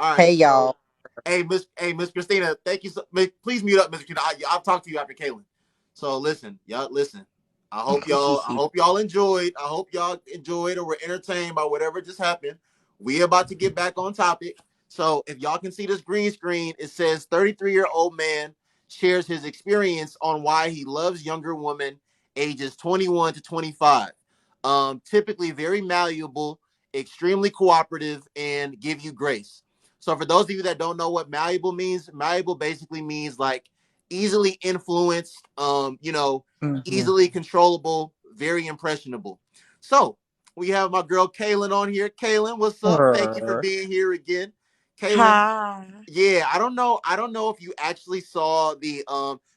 All right. Hey So, y'all. Miss Christina, thank you. Please mute up, Miss Christina. I'll talk to you after Cailen. So listen, y'all, listen. I hope y'all enjoyed. I hope y'all enjoyed or were entertained by whatever just happened. We about to get back on topic. So if y'all can see this green screen, it says 33-year-old man shares his experience on why he loves younger women ages 21 to 25. Typically very malleable, extremely cooperative, and give you grace. So for those of you that don't know what malleable means, malleable basically means like easily influenced, Mhm. easily controllable, very impressionable. So we have my girl Cailen on here. Cailen, what's up? Thank you for Her. being here again. Cailen, Hi. yeah, I don't know if you actually saw the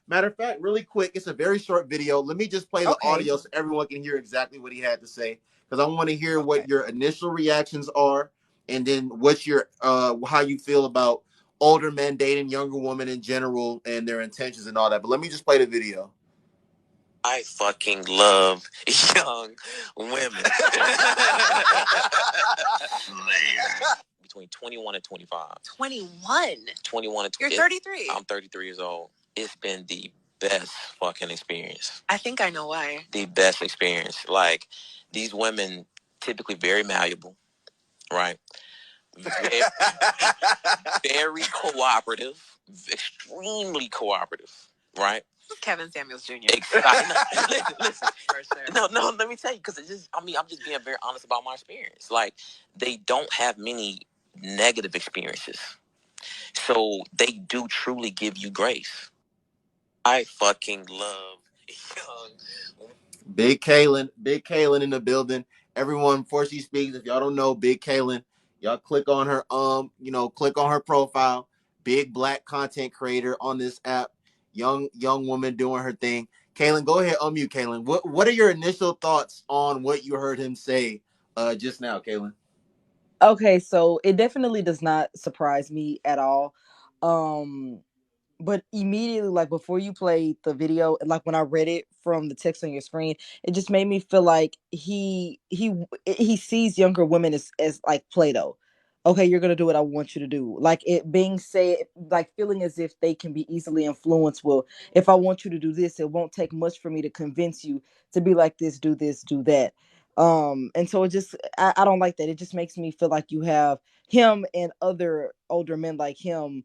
matter of fact, really quick, it's a very short video. Let me just play the Okay. audio so everyone can hear exactly what he had to say. Because I want to hear Okay. what your initial reactions are and then what's your how you feel about older men dating younger women in general and their intentions and all that. But let me just play the video. I fucking love young women. Between 21 and 25. 21? 21 and 20. You're 33. I'm 33 years old. It's been the best fucking experience. I think I know why. The best experience. Like, these women, typically very malleable, right? Very, very cooperative, extremely cooperative, right? Kevin Samuels Jr. Exactly. No, listen. For sure. No, let me tell you, because I'm just being very honest about my experience. Like, they don't have many negative experiences. So they do truly give you grace. I fucking love young. Big Cailen in the building. Everyone, before she speaks, if y'all don't know, Big Cailen, y'all click on her, click on her profile. Big black content creator on this app. Young woman doing her thing. Cailen, go ahead, unmute Cailen. What are your initial thoughts on what you heard him say just now, Cailen? Okay, so it definitely does not surprise me at all. Um but immediately, like before you played the video, like when I read it from the text on your screen, it just made me feel like he sees younger women as like Play-Doh. Okay, you're gonna do what I want you to do. Like it being said, like feeling as if they can be easily influenced. Well, if I want you to do this, it won't take much for me to convince you to be like this, do that. And so it just I don't like that. It just makes me feel like you have him and other older men like him.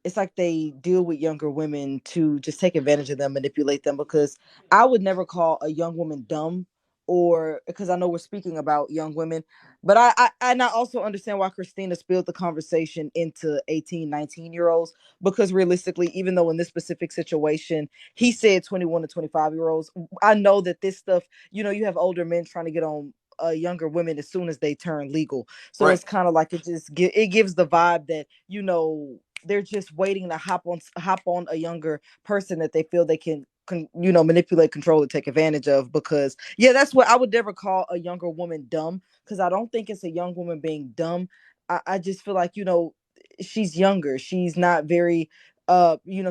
It's like they deal with younger women to just take advantage of them, manipulate them. Because I would never call a young woman dumb, or because I know we're speaking about young women, but I also understand why Christina spilled the conversation into 18, 19 year olds. Because realistically, even though in this specific situation he said 21 to 25 year olds, I know that this stuff, you have older men trying to get on younger women as soon as they turn legal. So Right. it's kind of like it gives the vibe that they're just waiting to hop on a younger person that they feel they can manipulate, control, and take advantage of. Because yeah, that's what I would never call a younger woman dumb, because I don't think it's a young woman being dumb. I just feel like she's younger, she's not very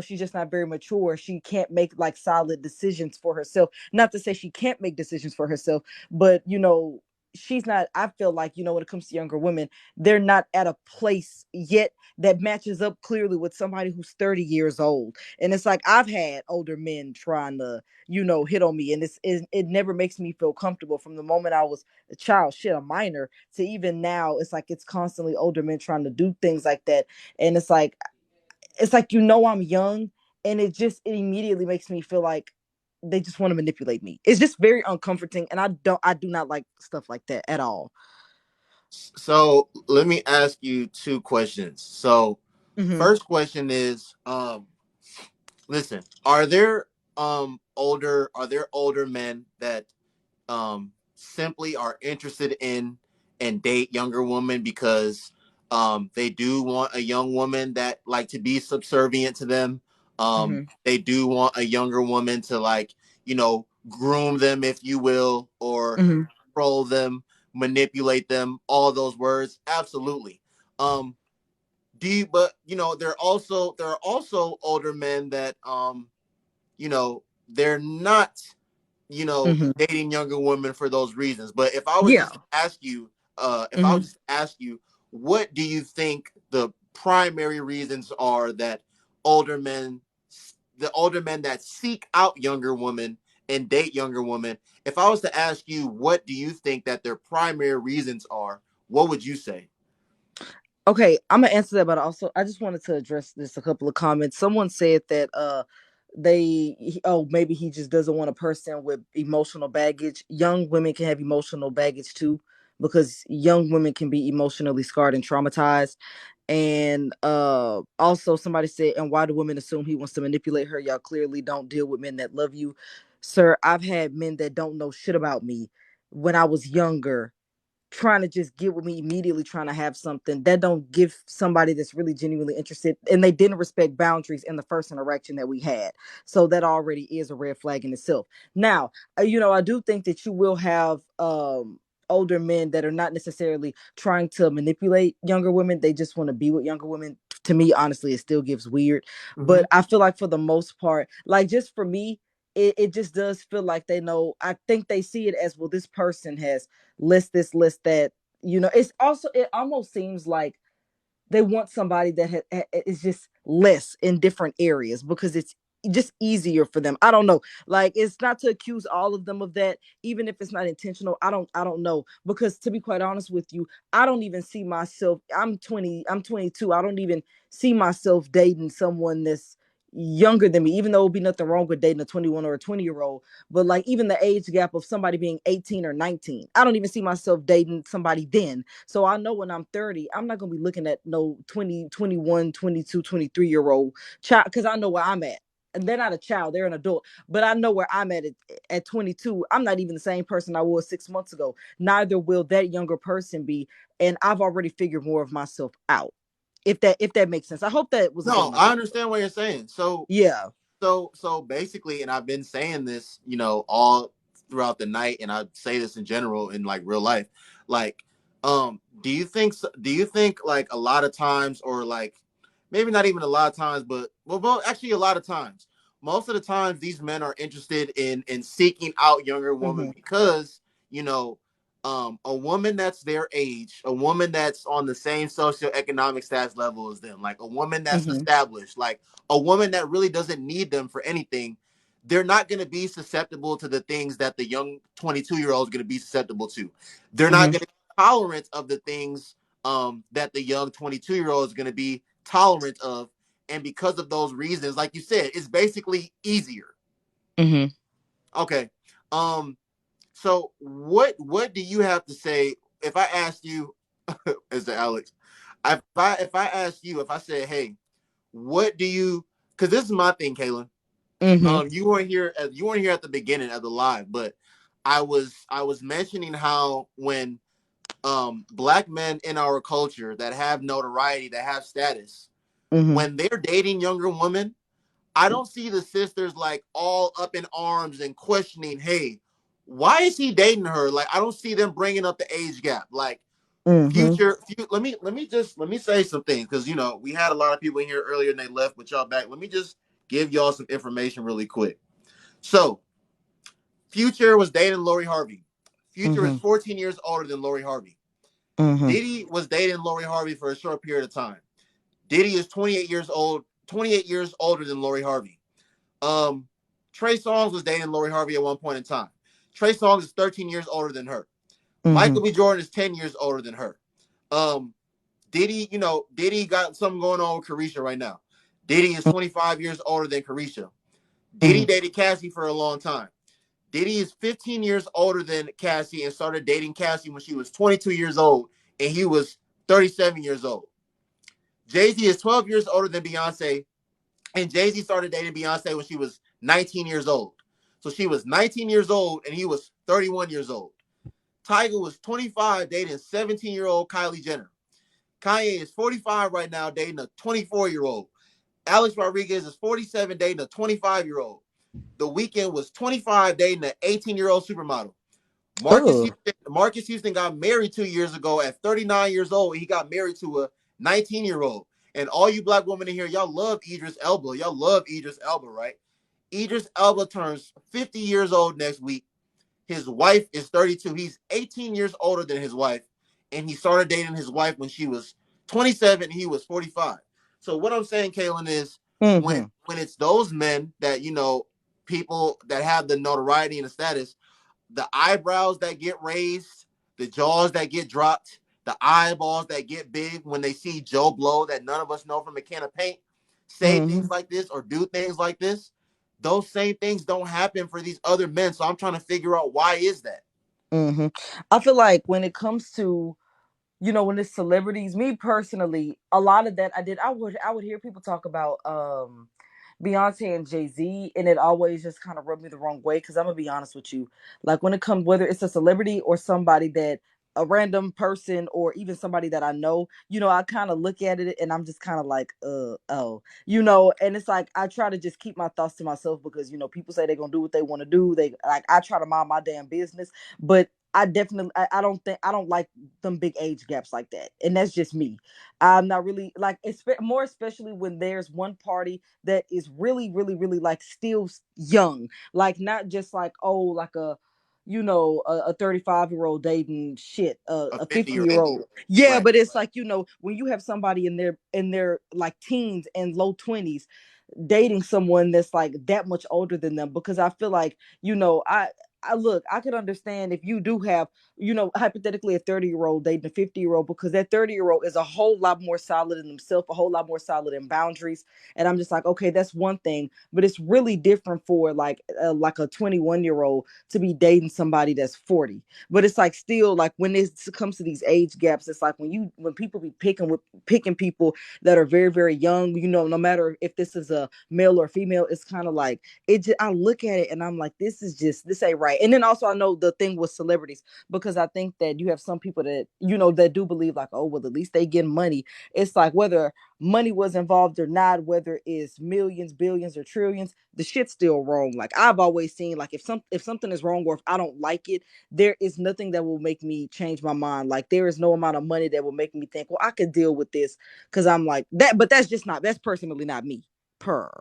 she's just not very mature. She can't make like solid decisions for herself. Not to say she can't make decisions for herself, but she's not. I feel like when it comes to younger women, they're not at a place yet that matches up clearly with somebody who's 30 years old. And it's like I've had older men trying to, hit on me, and it never makes me feel comfortable. From the moment I was a child, shit, a minor, to even now, it's like it's constantly older men trying to do things like that. And it's like I'm young, and it immediately makes me feel like they just want to manipulate me. It's just very uncomforting, and I do not like stuff like that at all. So let me ask you two questions. So Hmm. first question is, listen, are there older men that simply are interested in and date younger women because they do want a young woman that like to be subservient to them. Hmm. They do want a younger woman to like, groom them, if you will, or Hmm. control them, manipulate them, all those words. Absolutely. Um, but there are also older men that they're not Hmm. dating younger women for those reasons. But if I was Yeah. just to ask you, if I was Hmm. just to ask you, what do you think the primary reasons are that older men, the older men that seek out younger women and date younger women, if I was to ask you, what do you think that their primary reasons are, what would you say? Okay, I'm gonna answer that, but also I just wanted to address this a couple of comments. Someone said that maybe he just doesn't want a person with emotional baggage. Young women can have emotional baggage too, because young women can be emotionally scarred and traumatized. And also somebody said, and why do women assume he wants to manipulate her? Y'all clearly don't deal with men that love you. Sir, I've had men that don't know shit about me when I was younger trying to just get with me immediately, trying to have something that don't give somebody that's really genuinely interested, and they didn't respect boundaries in the first interaction that we had. So that already is a red flag in itself. Now, I do think that you will have older men that are not necessarily trying to manipulate younger women. They just want to be with younger women. To me, honestly, it still gives weird. Mm-hmm. But I feel like for the most part, like just for me, it just does feel like they know. I think they see it as, well, this person has list this, list that. It almost seems like they want somebody that is just less in different areas because it's just easier for them. I don't know. Like, it's not to accuse all of them of that, even if it's not intentional. I don't know, because to be quite honest with you, I don't even see myself. I'm 22. I don't even see myself dating someone that's younger than me, even though it would be nothing wrong with dating a 21 or a 20-year-old. But like, even the age gap of somebody being 18 or 19, I don't even see myself dating somebody then. So I know when I'm 30, I'm not going to be looking at no 20, 21, 22, 23-year-old child, because I know where I'm at. And they're not a child, they're an adult. But I know where I'm at 22. I'm not even the same person I was 6 months ago. Neither will that younger person be. And I've already figured more of myself out. If that makes sense. I hope that was a good No, enough I answer. understand what you're saying. So Yeah. so basically, and I've been saying this, all throughout the night, and I say this in general in like real life. Like, do you think like a lot of times, or like maybe not even a lot of times, but well, actually a lot of times, most of the times these men are interested in seeking out younger women Mm-hmm. because, you know, a woman that's their age, a woman that's on the same socioeconomic status level as them, like a woman that's Mm-hmm. established, like a woman that really doesn't need them for anything. They're not going to be susceptible to the things that the young 22-year-old is going to be susceptible to. They're not Mm-hmm. going to be tolerant of the things that the young 22-year-old is going to be tolerant of. And because of those reasons, like you said, it's basically easier. Mm-hmm. Okay. Um, so what do you have to say if I asked you, Mr. Alex, if I asked you, if I said, hey, what do you? Because this is my thing, Cailen. Mm-hmm. You weren't here at the beginning of the live, but I was mentioning how when black men in our culture that have notoriety, that have status, Mm-hmm. when they're dating younger women, I don't see the sisters like all up in arms and questioning, hey, why is he dating her? Like, I don't see them bringing up the age gap. Like, Mm-hmm. let me say some things, because we had a lot of people in here earlier and they left, but y'all back. Let me just give y'all some information really quick. So, Future was dating Lori Harvey. Future is Mm-hmm. 14 years older than Lori Harvey. Mm-hmm. Diddy was dating Lori Harvey for a short period of time. Diddy is 28 years old, 28 years older than Lori Harvey. Um, Trey Songz was dating Lori Harvey at one point in time. Trey Songz is 13 years older than her. Mm-hmm. Michael B. Jordan is 10 years older than her. Um, Diddy got something going on with Carisha right now. Diddy is 25 years older than Carisha. Diddy Mm-hmm. dated Cassie for a long time. Diddy is 15 years older than Cassie and started dating Cassie when she was 22 years old and he was 37 years old. Jay-Z is 12 years older than Beyonce, and Jay-Z started dating Beyonce when she was 19 years old. So she was 19 years old and he was 31 years old. Tiger was 25 dating 17-year-old Kylie Jenner. Kanye is 45 right now dating a 24-year-old. Alex Rodriguez is 47 dating a 25-year-old. The Weeknd was 25 dating an 18-year-old supermodel. Oh. Marcus Houston got married 2 years ago at 39 years old. He got married to a 19-year-old. And all you black women in here, y'all love Idris Elba. Y'all love Idris Elba, right? Idris Elba turns 50 years old next week. His wife is 32. He's 18 years older than his wife. And he started dating his wife when she was 27, he was 45. So what I'm saying, Cailen, is Mm-hmm. when it's those men that, you know, people that have the notoriety and the status, the eyebrows that get raised, the jaws that get dropped, the eyeballs that get big when they see Joe Blow that none of us know from a can of paint say Mm-hmm. things like this or do things like this. Those same things don't happen for these other men. So I'm trying to figure out, why is that? Mm-hmm. I feel like when it comes to, you know, when it's celebrities, me personally, a lot of that I would hear people talk about Beyonce and Jay-Z, and it always just kind of rubbed me the wrong way, because I'm gonna be honest with you. Like, when it comes, whether it's a celebrity or somebody that, a random person, or even somebody that I know, you know, I kind of look at it and I'm just kind of like, oh, you know, and it's like I try to just keep my thoughts to myself, because, you know, people say they're gonna do what they want to do. They like, I try to mind my damn business, but I definitely, I don't think, I don't like them big age gaps like that, and that's just me. I'm not really like, it's more especially when there's one party that is really, really, really like still young, like not just like, oh, like a, you know, a 35-year-old dating shit, A a 50 50 year year old. old. Yeah, Right. but it's like, you know, when you have somebody in their like teens and low 20s dating someone that's like that much older than them, because I feel like, you know, I look, I could understand if you do have, you know, hypothetically a 30-year-old dating a 50-year-old, because that 30-year-old is a whole lot more solid in themselves, a whole lot more solid in boundaries. And I'm just like, okay, that's one thing, but it's really different for like a 21-year-old to be dating somebody that's 40. But it's like, still, like when it comes to these age gaps, it's like when people be picking people that are very, very young, you know, no matter if this is a male or female, it's kind of like, I look at it and I'm like, this ain't right. And then also, I know the thing with celebrities, because I think that you have some people that, you know, that do believe like, oh, well, at least they get money. It's like, whether money was involved or not, whether it's millions, billions, or trillions, the shit's still wrong. Like, I've always seen, like, if something is wrong, or if I don't like it, there is nothing that will make me change my mind. Like, there is no amount of money that will make me think, well, I could deal with this, because I'm like that. But that's personally not me. Per.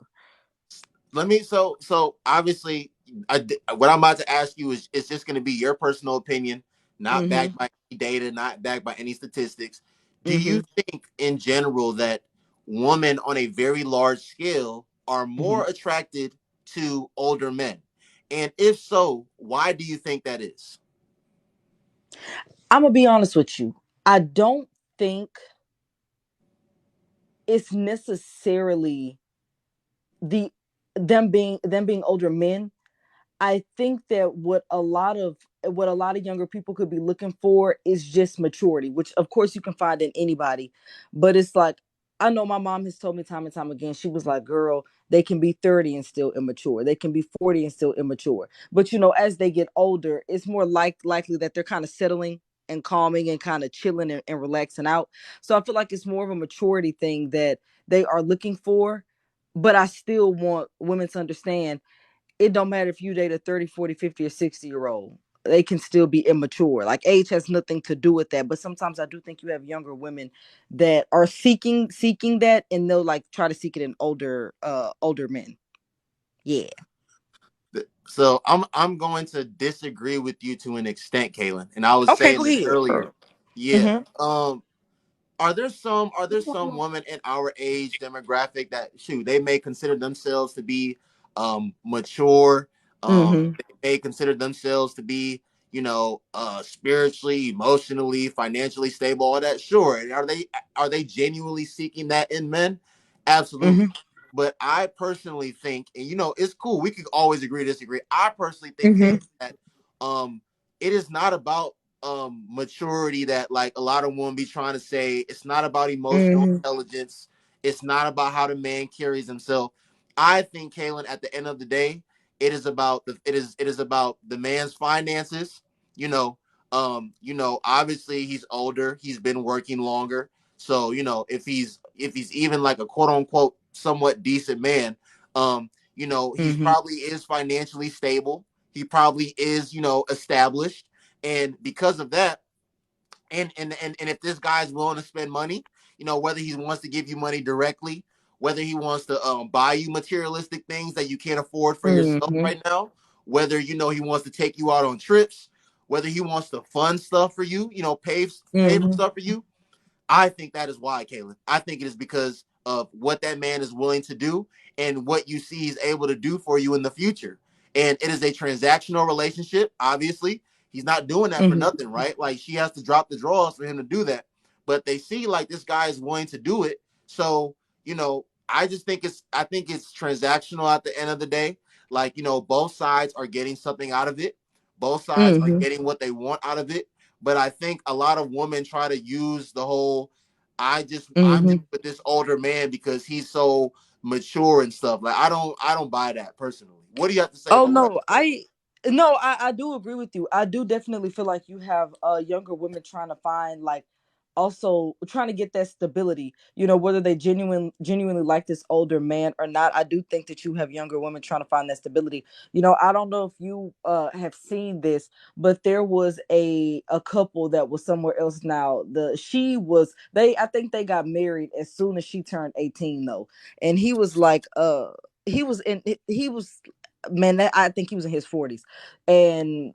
Let me, so obviously, what I'm about to ask you is, it's just going to be your personal opinion, not Mm-hmm. backed by any data, not backed by any statistics. Do Mm-hmm. you think in general that women on a very large scale are Mm-hmm. more attracted to older men? And if so, why do you think that is? I'm gonna be honest with you. I don't think it's necessarily the them being older men. I think that what a lot of younger people could be looking for is just maturity, which of course you can find in anybody. But it's like, I know my mom has told me time and time again, she was like, girl, they can be 30 and still immature. They can be 40 and still immature. But you know, as they get older, it's more likely that they're kind of settling and calming and kind of chilling and relaxing out. So I feel like it's more of a maturity thing that they are looking for. But I still want women to understand, it don't matter if you date a 30, 40, 50, or 60-year-old. They can still be immature. Like, age has nothing to do with that. But sometimes I do think you have younger women that are seeking that, and they'll like try to seek it in older men. Yeah. So I'm going to disagree with you to an extent, Caitlin. And I was Okay, saying go this ahead. earlier. Yeah. Mm-hmm. Are there some women in our age demographic that, shoot, they may consider themselves to be mature, Mm-hmm. they may consider themselves to be, spiritually, emotionally, financially stable, all that? Sure. And are they genuinely seeking that in men? Mm-hmm. Absolutely. But I personally think, and it's cool, we could always agree to disagree. I personally think, Mm-hmm. Caleb, that it is not about maturity, that like a lot of women be trying to say. It's not about emotional Mm-hmm. intelligence. It's not about how the man carries himself. I think, Kaylin, at the end of the day, it is about the man's finances. Obviously he's older, he's been working longer. So, if he's even like a quote unquote somewhat decent man, he Mm-hmm. probably is financially stable. He probably is, established. And because of that, and if this guy's willing to spend money, whether he wants to give you money directly, whether he wants to buy you materialistic things that you can't afford for yourself Mm-hmm. right now, whether he wants to take you out on trips, whether he wants to fund stuff for you, pay for Mm-hmm. stuff for you. I think that is why, Cailen. I think it is because of what that man is willing to do and what you see he's able to do for you in the future. And it is a transactional relationship. Obviously, he's not doing that for Mm-hmm. nothing, right? Like she has to drop the draws for him to do that. But they see like this guy is willing to do it. So, I just think it's transactional at the end of the day. Like, both sides are getting something out of it. Both sides are Mm-hmm. getting what they want out of it, but I think a lot of women try to use the whole I'm Mm-hmm. just with this older man because he's so mature and stuff. Like I don't buy that personally. What do you have to say Oh about that? no, I do agree with you. I do definitely feel like you have younger women trying to find like also trying to get that stability, whether they genuinely like this older man or not. I do think that you have younger women trying to find that stability. I don't know if you have seen this, but there was a couple that was somewhere else now. I think they got married as soon as she turned 18 though. And he was like he was man, I think he was in his 40s. And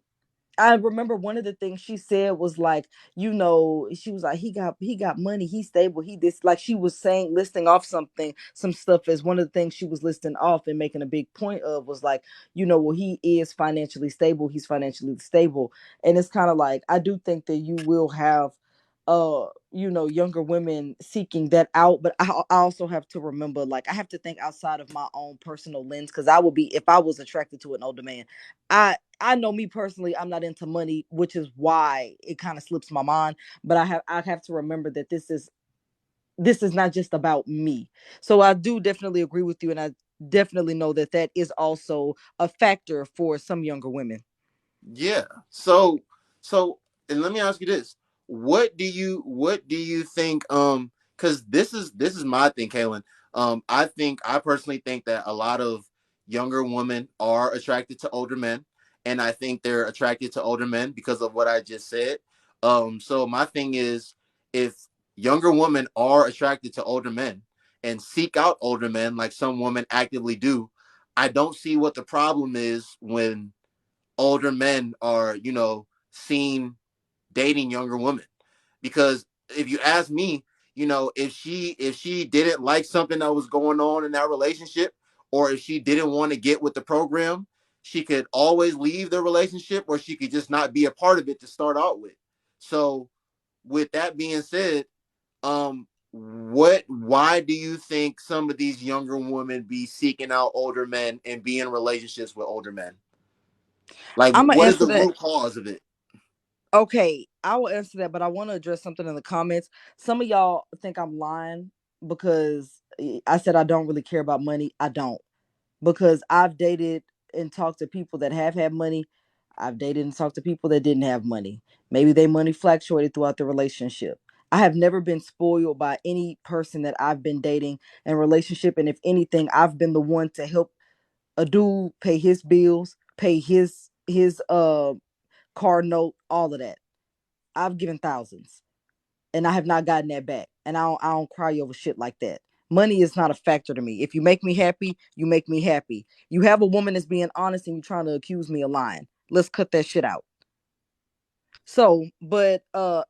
I remember one of the things she said was like, she was like, he got money, he's stable, he this, like she was saying, listing off some stuff as one of the things she was listing off and making a big point of was like, well, he is financially stable, he's financially stable. And it's kind of like, I do think that you will have younger women seeking that out, but I also have to remember, like, I have to think outside of my own personal lens, because I would be, if I was attracted to an older man, I know me personally, I'm not into money, which is why it kind of slips my mind. But I have to remember that this is not just about me. So I do definitely agree with you, and I definitely know that that is also a factor for some younger women. Yeah. So and let me ask you this. What do you think cuz this is my thing, Kaylin. I personally think that a lot of younger women are attracted to older men, and I think they're attracted to older men because of what I just said. So my thing is, if younger women are attracted to older men and seek out older men like some women actively do, I don't see what the problem is when older men are, seen dating younger women. Because if you ask me, if she didn't like something that was going on in that relationship, or if she didn't want to get with the program, she could always leave the relationship, or she could just not be a part of it to start out with. So with that being said, why do you think some of these younger women be seeking out older men and be in relationships with older men? Like, I'm gonna what is answer the that. root cause of it? Okay, I will answer that, but I want to address something in the comments. Some of y'all think I'm lying because I said I don't really care about money. I don't, because I've dated and talked to people that have had money. I've dated and talked to people that didn't have money. Maybe their money fluctuated throughout the relationship. I have never been spoiled by any person that I've been dating in relationship, and if anything, I've been the one to help a dude pay his bills, pay his car note, all of that. I've given thousands, and I have not gotten that back. And I don't cry over shit like that. Money is not a factor to me. If you make me happy, you make me happy. You have a woman that's being honest and you trying to accuse me of lying. Let's cut that shit out. So, but no,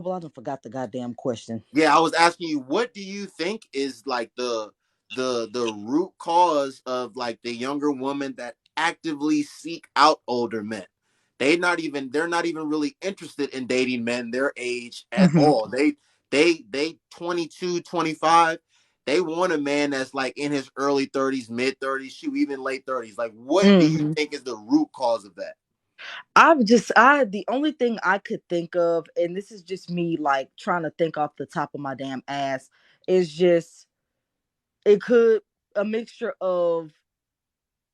but I don't forgot the goddamn question. Yeah, I was asking you, what do you think is like the root cause of like the younger women that actively seek out older men? They're not even really interested in dating men their age at Hmm. all. They 22, 25. They want a man that's like in his early 30s, mid 30s, shoot, even late 30s. Like, what do you Hmm. think is the root cause of that? The only thing I could think of, and this is just me like trying to think off the top of my damn ass, is just it could a mixture of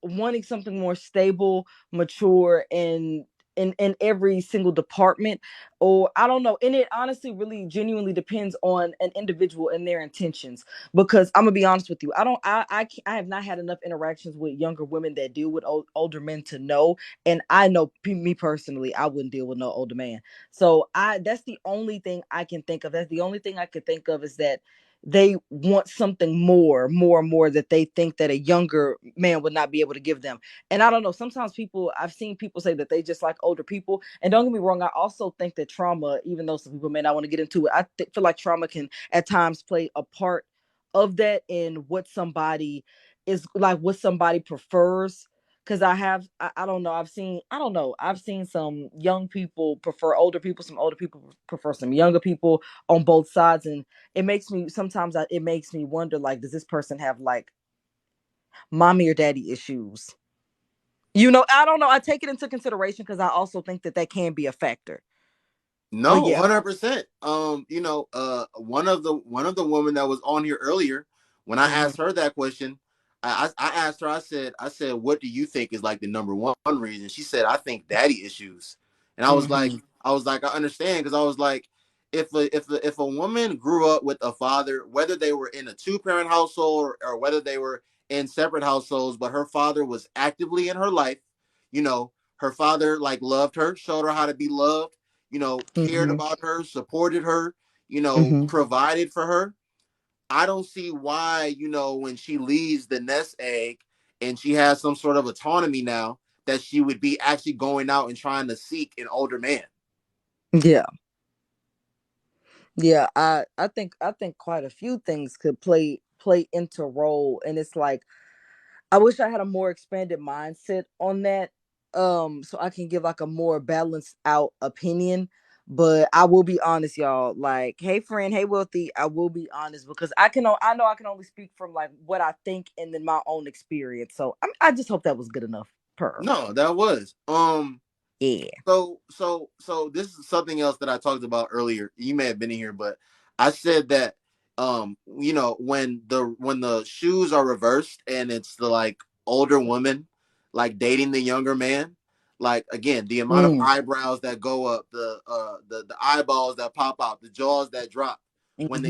wanting something more stable, mature, and in every single department, or I don't know. And it honestly really genuinely depends on an individual and their intentions. Because I'm gonna be honest with you, I don't I have not had enough interactions with younger women that deal with older men to know. And I know me personally, I wouldn't deal with no older man. So I that's the only thing I can think of. That's the only thing I could think of, is that they want something more that they think that a younger man would not be able to give them. And I don't know, sometimes I've seen people say that they just like older people. And don't get me wrong, I also think that trauma, even though some people may not want to get into it, feel like trauma can at times play a part of that in what somebody is like, what somebody prefers. Because I don't know, I've seen some young people prefer older people, some older people prefer some younger people on both sides. And it makes me sometimes it makes me wonder, like, does this person have like mommy or daddy issues? I don't know, I take it into consideration because I also think that that can be a factor. But No, yeah. 100%. One of the women that was on here earlier, when I Hmm. asked her that question, I asked her, I said, what do you think is like the number one reason? She said, I think daddy issues. And I was like, Hmm. I understand, because I was like, if a woman grew up with a father, whether they were in a two-parent household, or whether they were in separate households, but her father was actively in her life, her father like loved her, showed her how to be loved, cared Hmm. about her, supported her, Hmm. provided for her. I don't see why, when she leaves the nest egg and she has some sort of autonomy now, that she would be actually going out and trying to seek an older man. Yeah. Yeah, I think quite a few things could play into role. And it's like, I wish I had a more expanded mindset on that, so I can give like a more balanced out opinion. But I will be honest, y'all. Like, hey friend, hey wealthy, I will be honest because I know I can only speak from like what I think and then my own experience. So I just hope that was good enough. Per. No, that was. Yeah. So this is something else that I talked about earlier. You may have been in here, but I said that when the shoes are reversed and it's the like older woman like dating the younger man, like again, the amount of Mm. eyebrows that go up, the eyeballs that pop out, the jaws that drop Hmm. when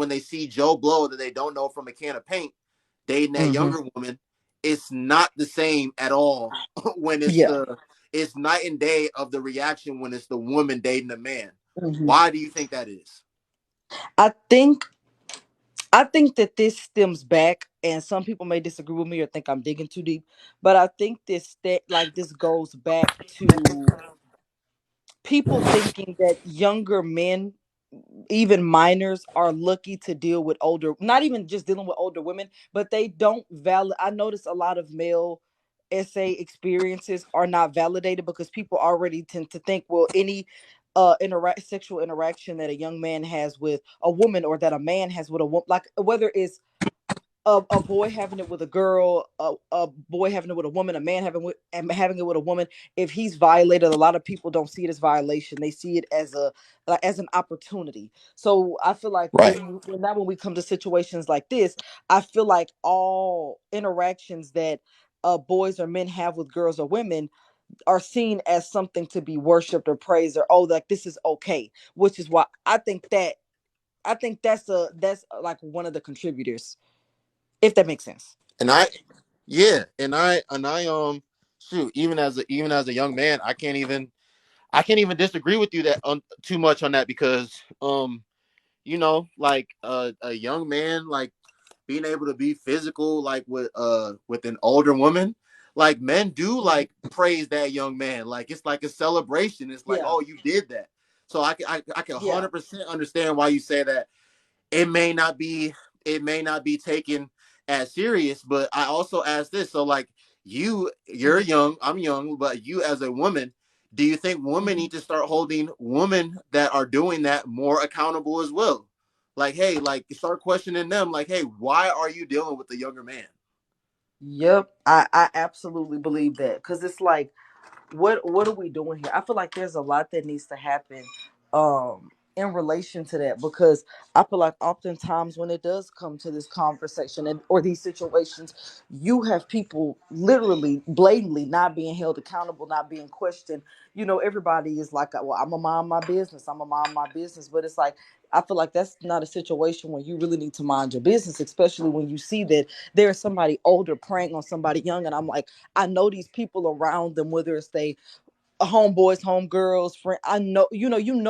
they see Joe Blow that they don't know from a can of paint dating that Hmm. younger woman, it's not the same at all when Yeah. it's night and day of the reaction when it's the woman dating the man. Hmm. Why do you think that is? I think I think that this stems back, and some people may disagree with me or think I'm digging too deep, but I think this goes back to people thinking that younger men, even minors, are lucky to deal with older, not even just dealing with older women, but they don't valid. I notice a lot of male SA experiences are not validated because people already tend to think, well, any sexual interaction that a young man has with a woman or that a man has with a woman, like whether it's a boy having it with a girl, a boy having it with a woman, a man having it with a woman. If he's violated, a lot of people don't see it as violation. They see it as as an opportunity. So I feel like Right. when we come to situations like this, I feel like all interactions that boys or men have with girls or women are seen as something to be worshipped or praised, or oh, like this is okay. Which is why I think that's like one of the contributors, if that makes sense. And I yeah, and I shoot, even as a young man, I can't even disagree with you that too much on that, because like a young man like being able to be physical like with an older woman, like men do Mhm. like praise that young man, like it's like a celebration. It's like, Yeah, oh, you did that. So I can yeah. 100% understand why you say that it may not be it may not be taken as serious. But I also ask this: so like you're Mhm. young, I'm young, but you as a woman, do you think women Mhm. need to start holding women that are doing that more accountable as well? Like, hey, like start questioning them, like, hey, why are you dealing with the younger man? Yep, I absolutely believe that because it's like, what are we doing here? I feel like there's a lot that needs to happen in relation to that, because I feel like oftentimes when it does come to this conversation or these situations, you have people literally blatantly not being held accountable, not being questioned. Everybody is like, well, I'm a mind my business, I'm a mind my business. But it's like, I feel like that's not a situation where you really need to mind your business, especially when you see that there's somebody older preying on somebody young. And I'm like, I know these people around them, whether it's they homeboys, homegirls, friend. I know,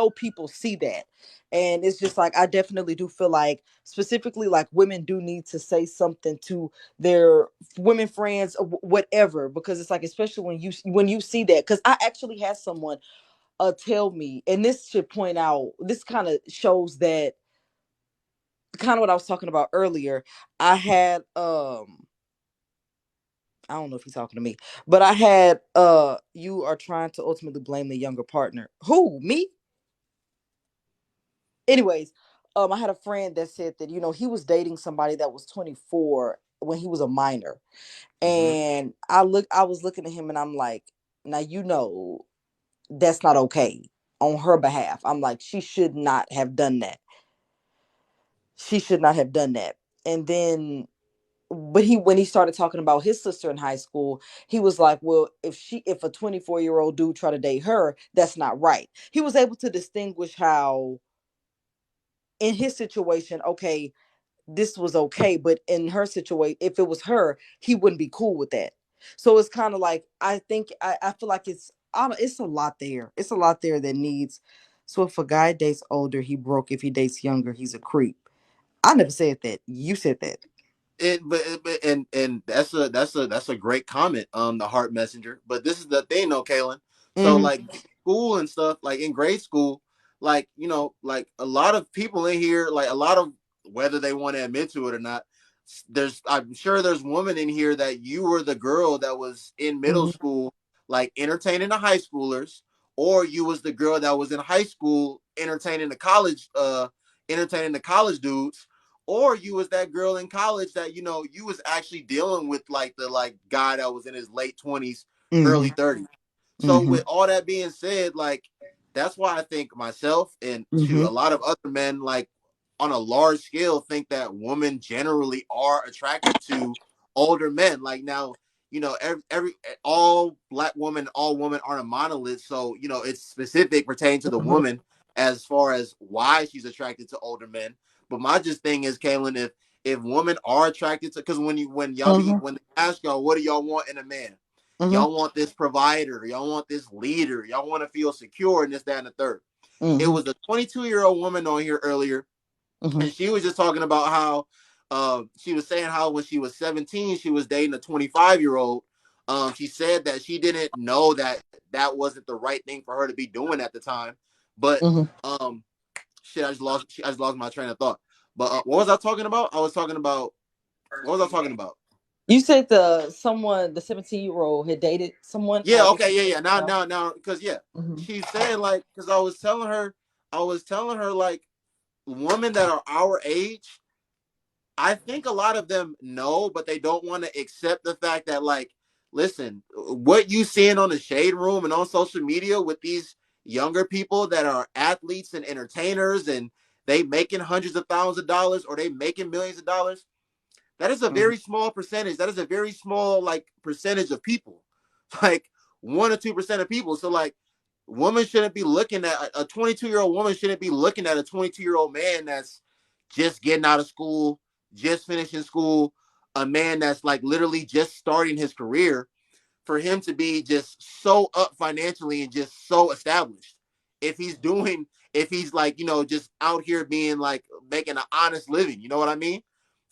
people see that. And it's just like, I definitely do feel like, specifically, like, women do need to say something to their women friends, or whatever, because it's like, especially when you see that, because I actually had someone tell me, and this should point out, this kind of shows that, kind of what I was talking about earlier. I had I don't know if he's talking to me, but I had you are trying to ultimately blame the younger partner. Who, me? Anyways, I had a friend that said that, he was dating somebody that was 24 when he was a minor. Mm-hmm. And I was looking at him and I'm like, now, that's not okay on her behalf. I'm like, she should not have done that. She should not have done that. And then, but when he started talking about his sister in high school, he was like, well, if a 24-year-old dude try to date her, that's not right. He was able to distinguish how, in his situation, okay, this was okay, but in her situation, if it was her, he wouldn't be cool with that. So it's kind of like, I feel like it's a lot there. It's a lot there that needs. So if a guy dates older, he broke. If he dates younger, he's a creep. I never said that. You said that. And that's a great comment, the heart messenger. But this is the thing though, Cailen. So Mm-hmm. like school and stuff, like in grade school, like like a lot of people in here, like a lot of, whether they want to admit to it or not, I'm sure there's women in here that you were the girl that was in middle Mm-hmm. school, like entertaining the high schoolers, or you was the girl that was in high school entertaining the college dudes, or you was that girl in college that you was actually dealing with like the guy that was in his late 20s, early Mm-hmm. 30s. So Mm-hmm. with all that being said, like that's why I think myself and to Mm-hmm. a lot of other men, like on a large scale, think that women generally are attracted to older men. Like now, every all black women, all women aren't a monolith, so it's specific pertaining to the Mm-hmm. woman as far as why she's attracted to older men. But my just thing is, Cailen, if women are attracted to, because when they ask y'all, what do y'all want in a man? Mm-hmm. Y'all want this provider, y'all want this leader, y'all want to feel secure in this, that, and the third. It Mm-hmm. was a 22-year-old woman on here earlier, Mm-hmm. and she was just talking about how she was saying how when she was 17, she was dating a 25-year-old. She said that she didn't know that that wasn't the right thing for her to be doing at the time. But Mm-hmm. shit, I just lost my train of thought. But what was I talking about? What was I talking about? You said the 17-year-old had dated someone Yeah, that okay, you yeah, yeah. Now, know. now, now, because yeah, Mm-hmm. she's saying like, because I was telling her like, women that are our age, I think a lot of them know, but they don't want to accept the fact that, like, listen, what you seeing on the shade room and on social media with these younger people that are athletes and entertainers, and they making hundreds of thousands of dollars, or they making millions of dollars, that is a Mm-hmm. very small percentage. That is a very small like percentage of people, like 1 or 2% of people. So like, woman shouldn't be looking at a 22-year-old woman shouldn't be looking at a 22-year-old man that's just getting out of school, just finishing school, a man that's like literally just starting his career, for him to be just so up financially and just so established. If he's doing, if he's like, just out here being like making an honest living, you know what I mean?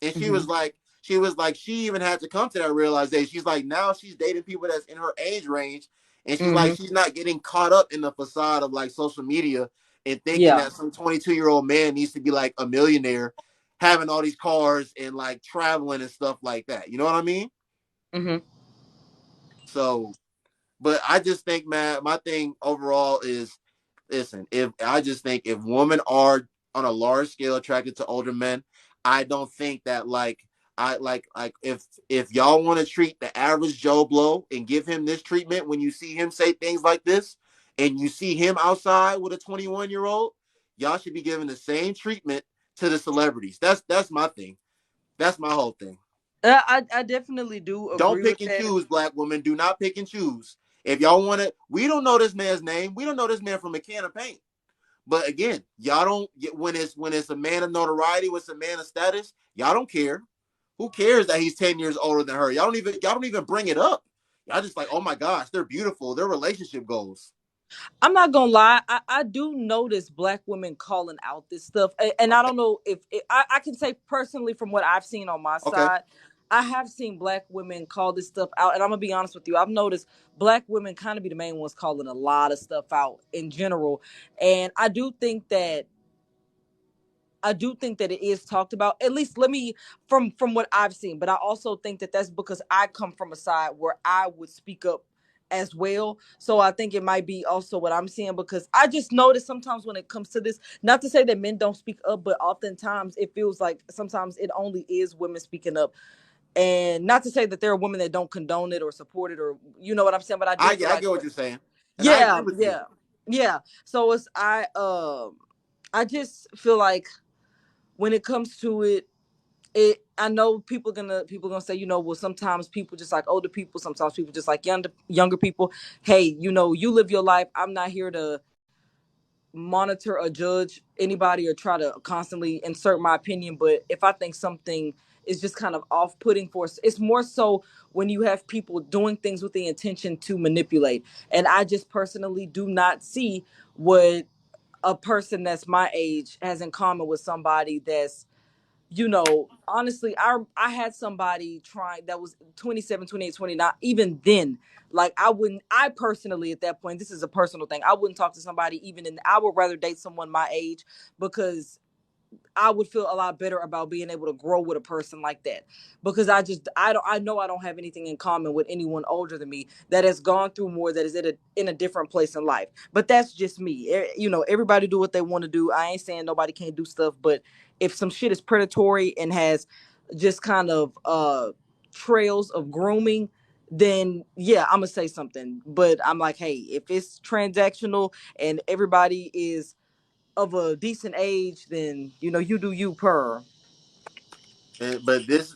And Mm-hmm. she even had to come to that realization. She's like, now she's dating people that's in her age range. And she's like, Mm-hmm. she's not getting caught up in the facade of like social media and thinking Yeah. that some 22-year-old man needs to be like a millionaire, having all these cars and like traveling and stuff like that. You know what I mean? Mm-hmm. So, but I just think, man, my thing overall is, listen, if I just think if women are on a large scale attracted to older men, I don't think that like if y'all want to treat the average Joe Blow and give him this treatment when you see him say things like this, and you see him outside with a 21-year-old, y'all should be giving the same treatment to the celebrities. That's my thing. That's my whole thing. I definitely do Don't agree with pick and that. choose, black women. Do not pick and choose. If y'all want to, we don't know this man's name. We don't know this man from a can of paint. But again, y'all don't get when it's a man of notoriety, when it's a man of status, y'all don't care. Who cares that he's 10 years older than her? Y'all don't even bring it up. Y'all just like, oh my gosh, they're beautiful. Their relationship goals. I'm not gonna lie. I do notice black women calling out this stuff, and I Okay. don't know if I can say personally from what I've seen on my Okay. side, I have seen black women call this stuff out, and I'm gonna be honest with you. I've noticed black women kind of be the main ones calling a lot of stuff out in general, and I do think that it is talked about. At least let me from what I've seen, but I also think that that's because I come from a side where I would speak up as well. So I think it might be also what I'm seeing because I just notice sometimes when it comes to this, not to say that men don't speak up, but oftentimes it feels like sometimes it only is women speaking up. And not to say that there are women that don't condone it or support it or you know what I'm saying, but I do feel I like get what you're saying, and I yeah, agree with you. yeah, yeah. So it's I just feel like when it comes to it, I know people gonna say, well, sometimes people just like older people, sometimes people just like younger people. Hey, you live your life. I'm not here to monitor or judge anybody or try to constantly insert my opinion. But if I think something is just kind of off-putting for us, it's more so when you have people doing things with the intention to manipulate. And I just personally do not see what a person that's my age has in common with somebody that's honestly, I had somebody trying that was 27, 28, 29. Even then, like I personally at that point, this is a personal thing, I wouldn't talk to somebody I would rather date someone my age because I would feel a lot better about being able to grow with a person like that because I know I don't have anything in common with anyone older than me that has gone through more, that is in a different place in life. But that's just me. Everybody do what they want to do. I ain't saying nobody can't do stuff, but if some shit is predatory and has just kind of trails of grooming, then yeah, I'm gonna say something. But I'm like, hey, if it's transactional and everybody is of a decent age, then you do you per. But this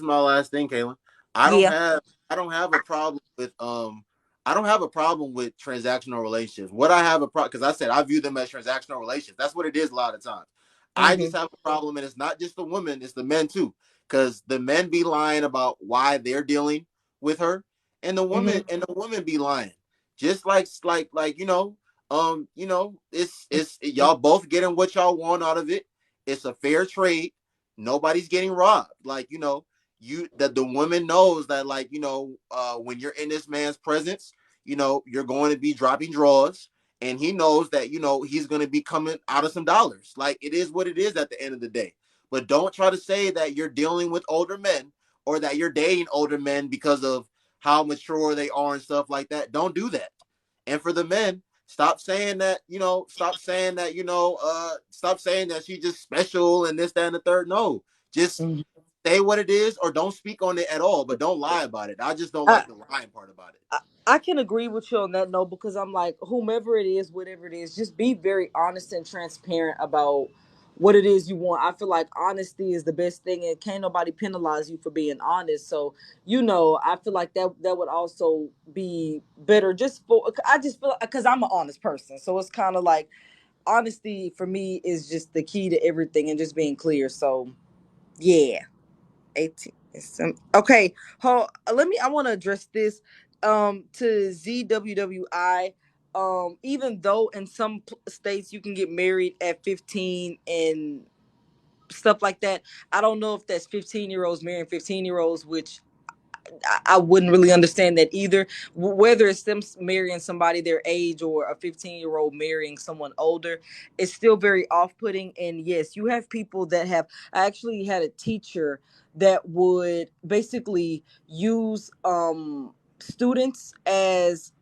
my last thing, Caitlin. I don't Yeah. have I don't have a problem with I don't have a problem with transactional relationships. What I have a problem because I said I view them as transactional relations. That's what it is a lot of times. I Mm-hmm. just have a problem, and it's not just the women, it's the men too. Because the men be lying about why they're dealing with her, and Mm-hmm. the women be lying. Just like it's y'all both getting what y'all want out of it. It's a fair trade, nobody's getting robbed. Like, you that the woman knows that, like, when you're in this man's presence, you're going to be dropping draws, and he knows that, he's going to be coming out of some dollars. Like, it is what it is at the end of the day. But don't try to say that you're dealing with older men or that you're dating older men because of how mature they are and stuff like that. Don't do that. And for the men, stop saying that she's just special and this, that, and the third. No, just Mm-hmm. say what it is or don't speak on it at all, but don't lie about it. I just don't I, like the lying part about it. I can agree with you on that note because I'm like, whomever it is, whatever it is, just be very honest and transparent about what it is you want. I feel like honesty is the best thing, and can't nobody penalize you for being honest. So, I feel like that would also be better. Just for I just feel because I'm an honest person, so it's kind of like honesty for me is just the key to everything and just being clear. So, yeah. 18. Okay, I want to address this to ZWWI. Even though in some states you can get married at 15 and stuff like that, I don't know if that's 15-year-olds marrying 15-year-olds, which I wouldn't really understand that either. Whether it's them marrying somebody their age or a 15-year-old marrying someone older, it's still very off-putting. And yes, you have people that have. I actually had a teacher that would basically use students as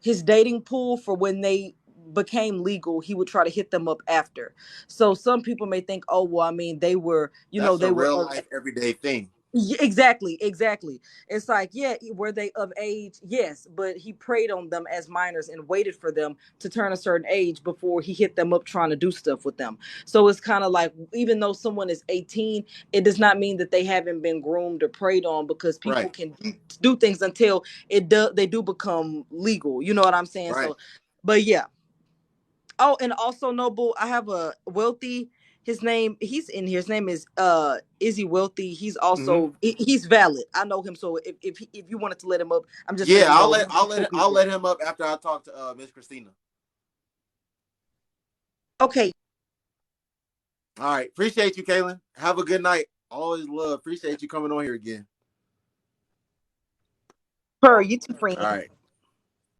his dating pool for when they became legal. He would try to hit them up after. So some people may think, oh well, I mean, they were, That's a they were real life everyday thing. yeah, exactly. It's like, yeah, were they of age? Yes, but he preyed on them as minors and waited for them to turn a certain age before he hit them up trying to do stuff with them. So it's kind of like, even though someone is 18, it does not mean that they haven't been groomed or preyed on because people Right, can do things until they do become legal. You know what I'm saying? right. So, but yeah. Oh, and also, Noble, I have a wealthy. His name, he's in here. His name is Izzy Wealthy. He's also he's valid. I know him. So if you wanted to let him up, I'm just letting you know. I'll let him up after I talk to Miss Christina. Okay. All right. Appreciate you, Cailen. Have a good night. Always love. Appreciate you coming on here again. Per, you too, friend. All right.